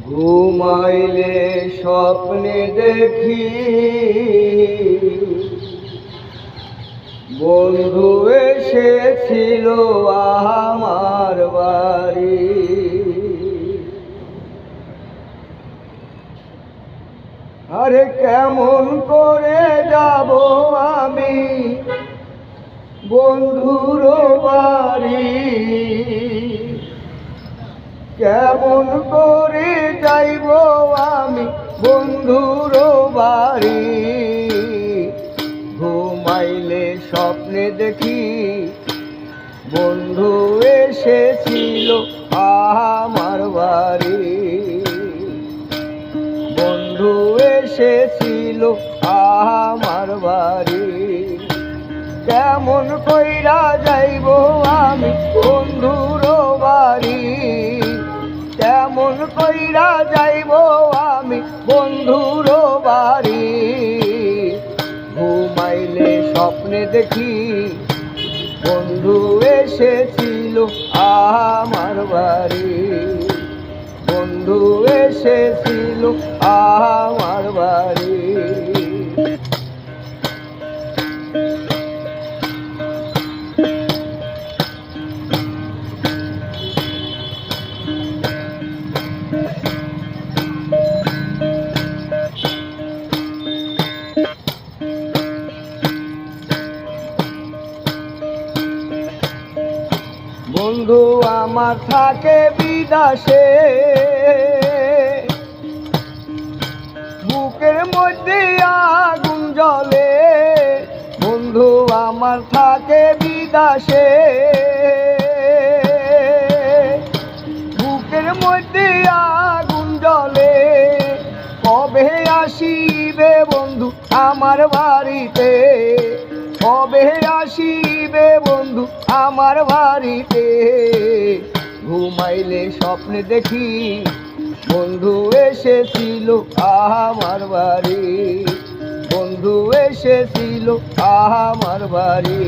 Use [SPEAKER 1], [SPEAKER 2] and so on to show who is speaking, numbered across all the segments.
[SPEAKER 1] ঘুমাইলে স্বপ্নে দেখি বন্ধু এসেছিল আমার বাড়ি। আরে কেমন করে যাব আমি বন্ধুর বাড়ি, কেমন করে যাইব আমি বন্ধুর বাড়ি। ঘুমাইলে স্বপ্নে দেখি বন্ধু এসেছিল আমার বাড়ি, বন্ধু এসেছিল আমার বাড়ি। কেমন কইরা যাইব আমি বন্ধুর বাড়ি, কেমন কইরা যাইব আমি বন্ধুর বাড়ি। ঘুমাইলে স্বপ্নে দেখি বন্ধু এসেছিল আমার বাড়ি, বন্ধু এসেছিল আমার বাড়ি। বন্ধু আমার থাকে বিদেশে, বুকের মধ্যে আগুন জ্বলে। বন্ধু আমার থাকে বিদেশে, বুকের মধ্যে আগুন জ্বলে। কবে আসিবে বন্ধু আমার বাড়িতে, কবে আসিবে বন্ধু আমার বাড়িতে। ঘুমাইলে স্বপ্নে দেখি বন্ধু এসেছিল আমার বাড়ি, বন্ধু এসেছিল আমার বাড়ি।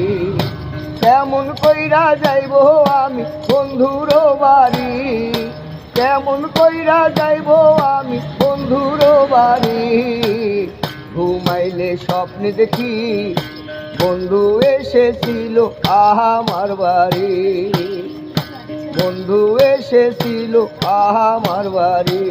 [SPEAKER 1] কেমন কইরা যাইব আমি বন্ধুর বাড়ি, কেমন কইরা যাইব আমি বন্ধুর বাড়ি। ঘুমাইলে স্বপ্নে দেখি বন্ধু এসেছিল আমার বাড়ি, বন্ধু এসেছিল আমার বাড়ি।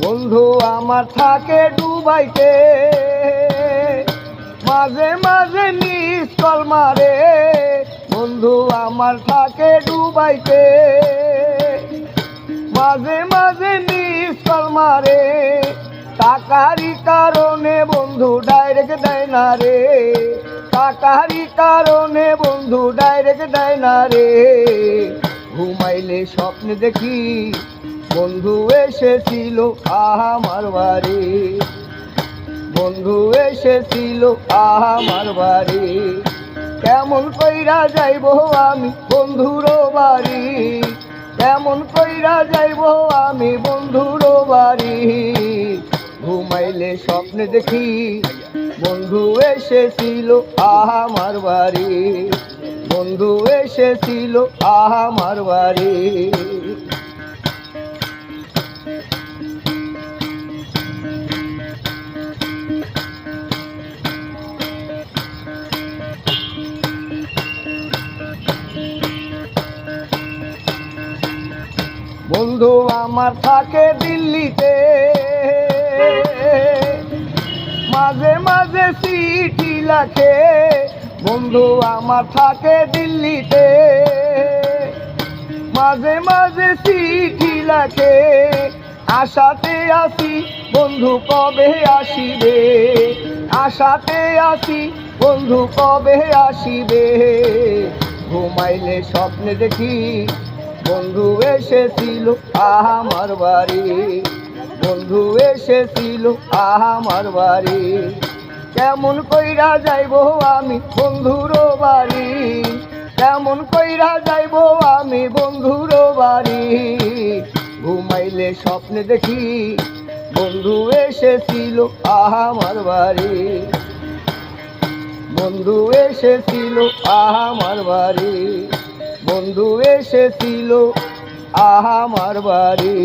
[SPEAKER 1] বন্ধু আমার থাকে দুবাইতে, মাঝে মাঝে মিস কল মারে। বন্ধু আমার থাকে দুবাইতে, মাঝে মাঝে মিস কল মারে। টাকারই কারণে বন্ধু ডাইরেক্ট দেয় না রে, টাকারই কারণে বন্ধু ডাইরেক্ট দেয় না রে। ঘুমাইলে স্বপ্নে দেখি বন্ধু এসেছিল আমার বাড়ি, বন্ধু এসেছিল আমার বাড়ি। কেমন কইরা যাইব আমি বন্ধুর বাড়ি, কেমন কইরা যাইব আমি বন্ধুর বাড়ি। ঘুমাইলে স্বপ্নে দেখি বন্ধু এসেছিল আমার বাড়ি, বন্ধু এসেছিল আমার বাড়ি। বন্ধু আমার থাকে দিল্লিতে, মাঝে মাঝে চিঠি লেখে। বন্ধু আমার থাকে দিল্লিতে, মাঝে মাঝে চিঠি লেখে। আশাতে আসি বন্ধু কবে আসিবে, আশাতে আসি বন্ধু কবে আসিবে। ঘুমাইলে স্বপ্নে দেখি বন্ধু এসেছিল আমার বাড়ি, বন্ধু এসেছিল আমার বাড়ি। কেমন কইরা যাইব আমি বন্ধুর বাড়ি, কেমন কইরা যাইব আমি বন্ধুর বাড়ি। ঘুমাইলে গেলে স্বপ্নে দেখি বন্ধু এসেছিল আমার বাড়ি, বন্ধু এসেছিল আমার বাড়ি, বন্ধু এসেছিল আমার বাড়ি।